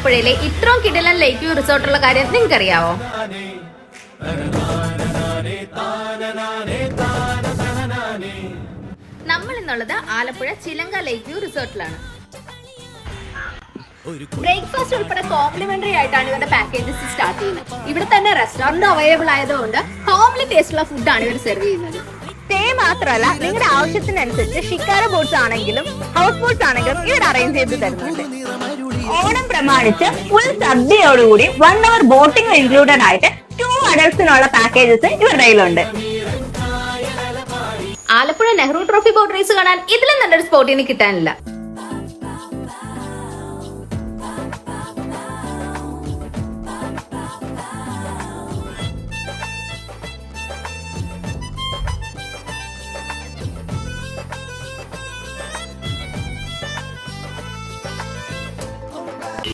ആലപ്പുഴയിലെ ഇത്രയും കിടിലൻ ലേക്ക് വ്യൂ റിസോർട്ടുള്ള കാര്യം നിങ്ങൾക്ക് അറിയാവോ? നമ്മൾ ഇന്നുള്ളത് ആലപ്പുഴ ചിലങ്ക ലേക്ക് വ്യൂ റിസോർട്ടിലാണ്. ബ്രേക്ക്ഫാസ്റ്റ് ഉൾപ്പെടെ കോംപ്ലിമെന്ററി ആയിട്ടാണ് ഇവരുടെ പാക്കേജസ് സ്റ്റാർട്ട് ചെയ്യുന്നത്. ഇവിടെ തന്നെ റെസ്റ്റോറന്റ് അവൈലബിൾ ആയതുകൊണ്ട് ഹോംലി ടേസ്റ്റുള്ള ഫുഡാണ് ഇവർ സെർവ് ചെയ്യുന്നത്. സ്റ്റേ മാത്രമല്ല, നിങ്ങളുടെ ആവശ്യത്തിനനുസരിച്ച് ഷിക്കാര ബോട്ട്സ് ആണെങ്കിലും ഹൗസ് ബോട്ട്സ് ആണെങ്കിലും ഇവർ അറേഞ്ച് ചെയ്ത് തരുന്നുണ്ട്. ഓണം പ്രമാണിച്ച് ഫുൾ സദ്യയോടുകൂടി 1 hour ബോട്ടിംഗ് ഇൻക്ലൂഡഡ് ആയിട്ട് 2 adultsനുള്ള പാക്കേജസ് ഇവരുടെ കയ്യിലുണ്ട്. Alappuzha Nehru trophy boat race കാണാൻ ഇതിലും നല്ലൊരു സ്പോട്ടിന് കിട്ടാനില്ല.